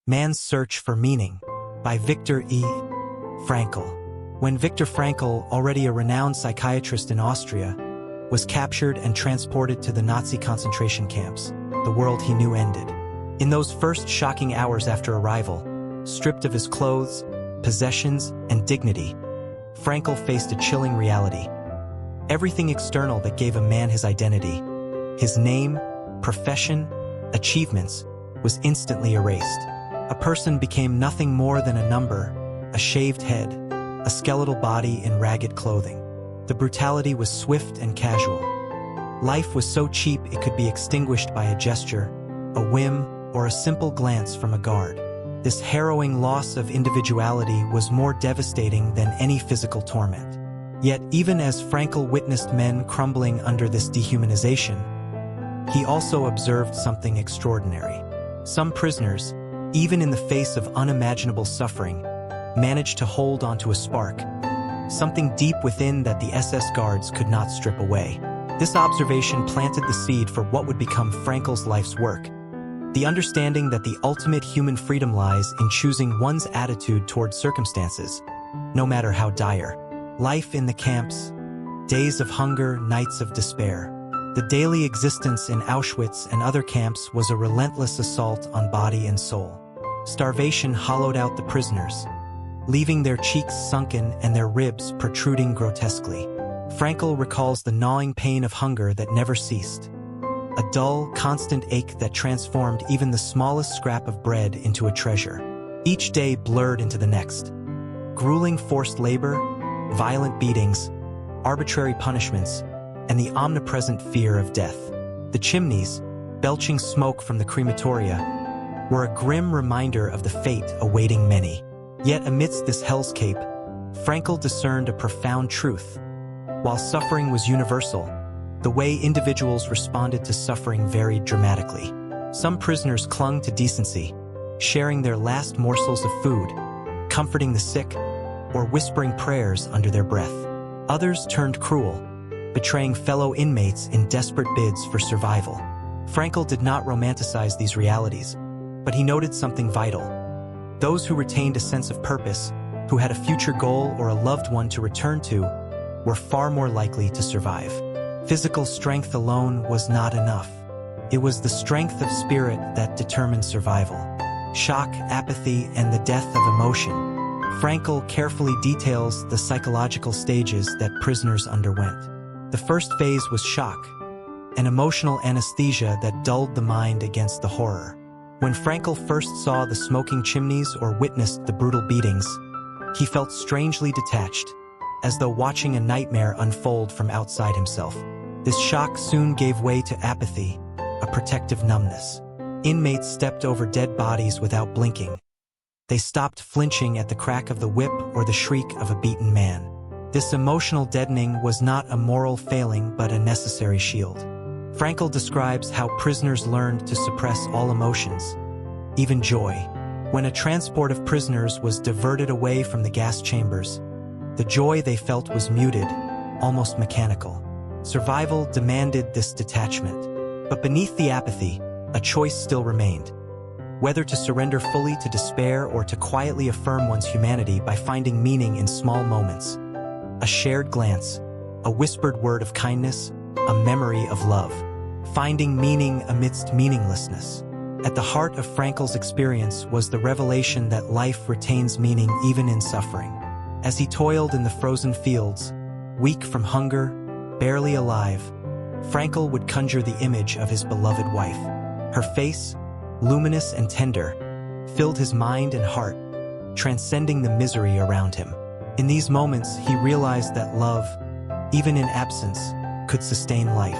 Man's Search for Meaning by Viktor Frankl. When Viktor Frankl, already a renowned psychiatrist in Austria, was captured and transported to the Nazi concentration camps, the world he knew ended. In those first shocking hours after arrival, stripped of his clothes, possessions, and dignity, Frankl faced a chilling reality. Everything external that gave a man his identity, his name, profession, achievements, was instantly erased. A person became nothing more than a number, a shaved head, a skeletal body in ragged clothing. The brutality was swift and casual. Life was so cheap it could be extinguished by a gesture, a whim, or a simple glance from a guard. This harrowing loss of individuality was more devastating than any physical torment. Yet, even as Frankl witnessed men crumbling under this dehumanization, he also observed something extraordinary. Some prisoners, even in the face of unimaginable suffering, managed to hold onto a spark, something deep within that the SS guards could not strip away. This observation planted the seed for what would become Frankl's life's work, the understanding that the ultimate human freedom lies in choosing one's attitude toward circumstances, no matter how dire. Life in the camps, days of hunger, nights of despair. The daily existence in Auschwitz and other camps was a relentless assault on body and soul. Starvation hollowed out the prisoners, leaving their cheeks sunken and their ribs protruding grotesquely. Frankl recalls the gnawing pain of hunger that never ceased, a dull, constant ache that transformed even the smallest scrap of bread into a treasure. Each day blurred into the next. Grueling forced labor, violent beatings, arbitrary punishments, and the omnipresent fear of death. The chimneys, belching smoke from the crematoria, were a grim reminder of the fate awaiting many. Yet amidst this hellscape, Frankl discerned a profound truth. While suffering was universal, the way individuals responded to suffering varied dramatically. Some prisoners clung to decency, sharing their last morsels of food, comforting the sick, or whispering prayers under their breath. Others turned cruel, betraying fellow inmates in desperate bids for survival. Frankl did not romanticize these realities, but he noted something vital. Those who retained a sense of purpose, who had a future goal or a loved one to return to, were far more likely to survive. Physical strength alone was not enough. It was the strength of spirit that determined survival. Shock, apathy, and the death of emotion. Frankl carefully details the psychological stages that prisoners underwent. The first phase was shock, an emotional anesthesia that dulled the mind against the horror. When Frankl first saw the smoking chimneys or witnessed the brutal beatings, he felt strangely detached, as though watching a nightmare unfold from outside himself. This shock soon gave way to apathy, a protective numbness. Inmates stepped over dead bodies without blinking. They stopped flinching at the crack of the whip or the shriek of a beaten man. This emotional deadening was not a moral failing but a necessary shield. Frankl describes how prisoners learned to suppress all emotions, even joy. When a transport of prisoners was diverted away from the gas chambers, the joy they felt was muted, almost mechanical. Survival demanded this detachment. But beneath the apathy, a choice still remained. Whether to surrender fully to despair or to quietly affirm one's humanity by finding meaning in small moments. A shared glance, a whispered word of kindness, a memory of love. Finding meaning amidst meaninglessness. At the heart of Frankl's experience was the revelation that life retains meaning even in suffering. As he toiled in the frozen fields, weak from hunger, barely alive, Frankl would conjure the image of his beloved wife. Her face, luminous and tender, filled his mind and heart, transcending the misery around him. In these moments, he realized that love, even in absence, could sustain life.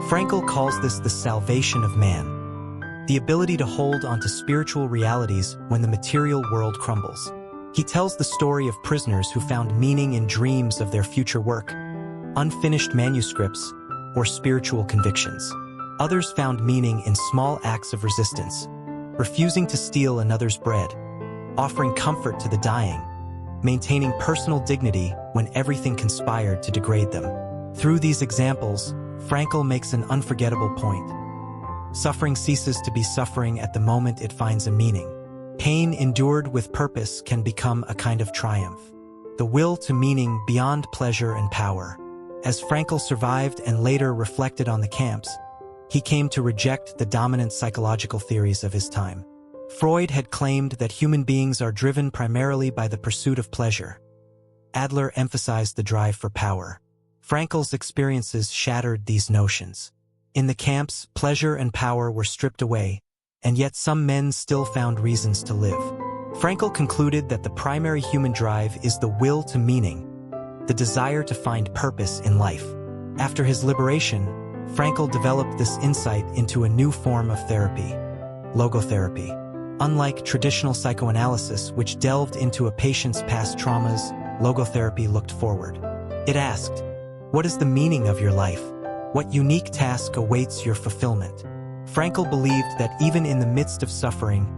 Frankl calls this the salvation of man, the ability to hold onto spiritual realities when the material world crumbles. He tells the story of prisoners who found meaning in dreams of their future work, unfinished manuscripts, or spiritual convictions. Others found meaning in small acts of resistance, refusing to steal another's bread, offering comfort to the dying, maintaining personal dignity when everything conspired to degrade them. Through these examples, Frankl makes an unforgettable point. Suffering ceases to be suffering at the moment it finds a meaning. Pain endured with purpose can become a kind of triumph. The will to meaning beyond pleasure and power. As Frankl survived and later reflected on the camps, he came to reject the dominant psychological theories of his time. Freud had claimed that human beings are driven primarily by the pursuit of pleasure. Adler emphasized the drive for power. Frankl's experiences shattered these notions. In the camps, pleasure and power were stripped away, and yet some men still found reasons to live. Frankl concluded that the primary human drive is the will to meaning, the desire to find purpose in life. After his liberation, Frankl developed this insight into a new form of therapy, logotherapy. Unlike traditional psychoanalysis, which delved into a patient's past traumas, logotherapy looked forward. It asked, what is the meaning of your life? What unique task awaits your fulfillment? Frankl believed that even in the midst of suffering,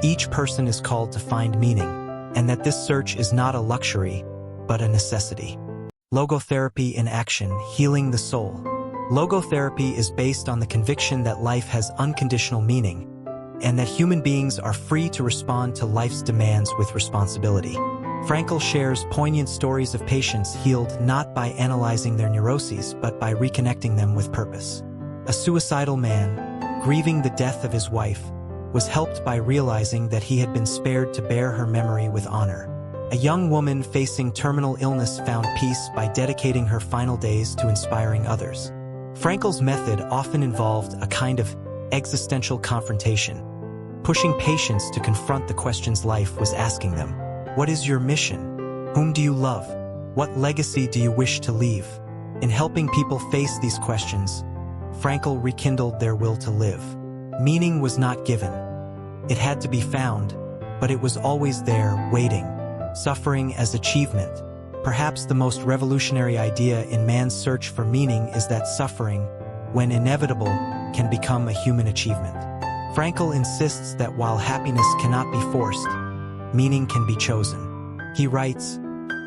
each person is called to find meaning, and that this search is not a luxury, but a necessity. Logotherapy in action, healing the soul. Logotherapy is based on the conviction that life has unconditional meaning, and that human beings are free to respond to life's demands with responsibility. Frankl shares poignant stories of patients healed not by analyzing their neuroses but by reconnecting them with purpose. A suicidal man, grieving the death of his wife, was helped by realizing that he had been spared to bear her memory with honor. A young woman facing terminal illness found peace by dedicating her final days to inspiring others. Frankl's method often involved a kind of existential confrontation, pushing patients to confront the questions life was asking them. What is your mission? Whom do you love? What legacy do you wish to leave? In helping people face these questions, Frankl rekindled their will to live. Meaning was not given. It had to be found, but it was always there, waiting. Suffering as achievement. Perhaps the most revolutionary idea in man's search for meaning is that suffering, when inevitable, can become a human achievement. Frankl insists that while happiness cannot be forced, meaning can be chosen. He writes,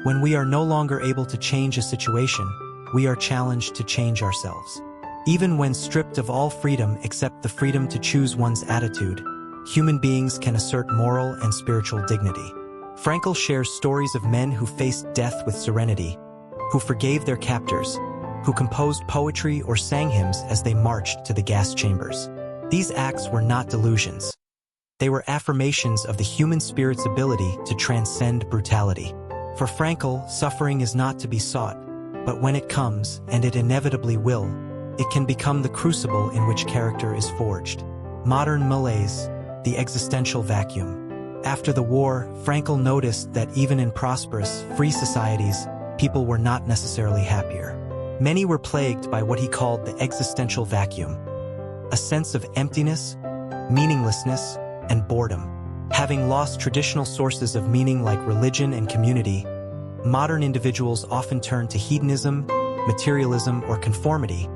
when we are no longer able to change a situation, we are challenged to change ourselves. Even when stripped of all freedom except the freedom to choose one's attitude, human beings can assert moral and spiritual dignity. Frankl shares stories of men who faced death with serenity, who forgave their captors, who composed poetry or sang hymns as they marched to the gas chambers. These acts were not delusions. They were affirmations of the human spirit's ability to transcend brutality. For Frankl, suffering is not to be sought, but when it comes, and it inevitably will, it can become the crucible in which character is forged. Modern malaise, the existential vacuum. After the war, Frankl noticed that even in prosperous, free societies, people were not necessarily happier. Many were plagued by what he called the existential vacuum, a sense of emptiness, meaninglessness, and boredom. Having lost traditional sources of meaning like religion and community, modern individuals often turn to hedonism, materialism, or conformity,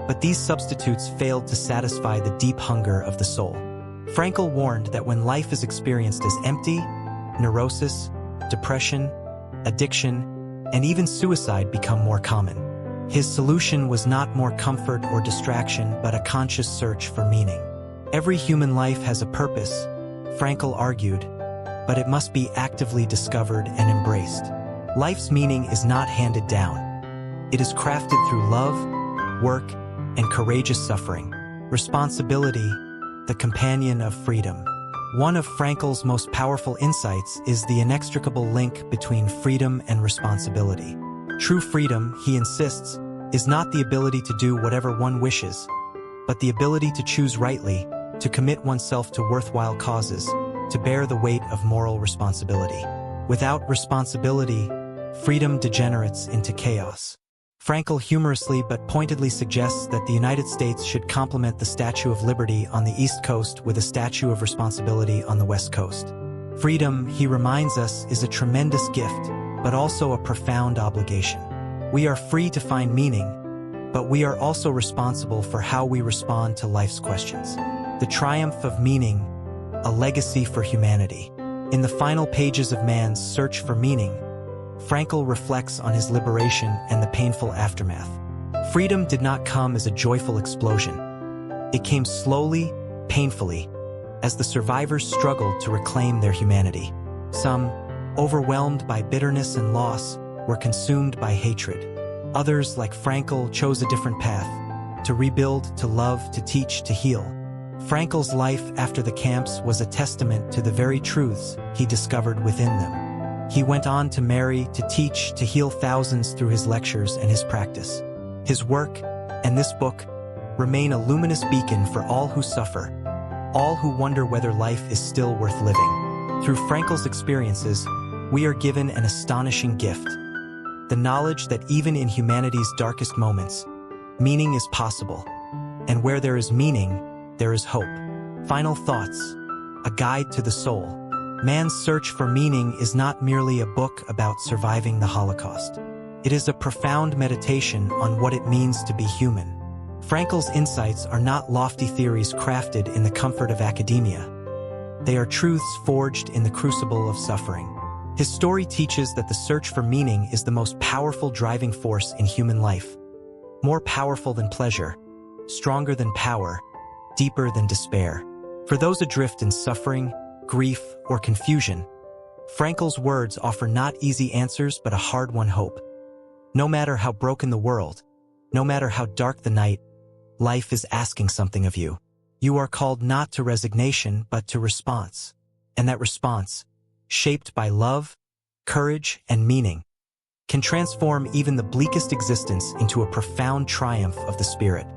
but these substitutes failed to satisfy the deep hunger of the soul. Frankl warned that when life is experienced as empty, neurosis, depression, addiction, and even suicide become more common. His solution was not more comfort or distraction, but a conscious search for meaning. Every human life has a purpose, Frankl argued, but it must be actively discovered and embraced. Life's meaning is not handed down. It is crafted through love, work, and courageous suffering. Responsibility, the companion of freedom. One of Frankl's most powerful insights is the inextricable link between freedom and responsibility. True freedom, he insists, is not the ability to do whatever one wishes, but the ability to choose rightly, to commit oneself to worthwhile causes, to bear the weight of moral responsibility. Without responsibility, freedom degenerates into chaos. Frankl humorously but pointedly suggests that the United States should complement the Statue of Liberty on the East Coast with a Statue of Responsibility on the West Coast. Freedom, he reminds us, is a tremendous gift, but also a profound obligation. We are free to find meaning, but we are also responsible for how we respond to life's questions. The triumph of meaning, a legacy for humanity. In the final pages of man's search for meaning, Frankl reflects on his liberation and the painful aftermath. Freedom did not come as a joyful explosion. It came slowly, painfully, as the survivors struggled to reclaim their humanity. Some, overwhelmed by bitterness and loss, were consumed by hatred. Others, like Frankl, chose a different path: to rebuild, to love, to teach, to heal. Frankl's life after the camps was a testament to the very truths he discovered within them. He went on to marry, to teach, to heal thousands through his lectures and his practice. His work, and this book, remain a luminous beacon for all who suffer, all who wonder whether life is still worth living. Through Frankl's experiences, we are given an astonishing gift: the knowledge that even in humanity's darkest moments, meaning is possible. And where there is meaning, there is hope. Final thoughts: a guide to the soul. Man's search for meaning is not merely a book about surviving the Holocaust. It is a profound meditation on what it means to be human. Frankl's insights are not lofty theories crafted in the comfort of academia. They are truths forged in the crucible of suffering. His story teaches that the search for meaning is the most powerful driving force in human life. More powerful than pleasure, stronger than power, deeper than despair. For those adrift in suffering, grief, or confusion, Frankl's words offer not easy answers but a hard-won hope. No matter how broken the world, no matter how dark the night, life is asking something of you. You are called not to resignation but to response. And that response, shaped by love, courage, and meaning, can transform even the bleakest existence into a profound triumph of the spirit.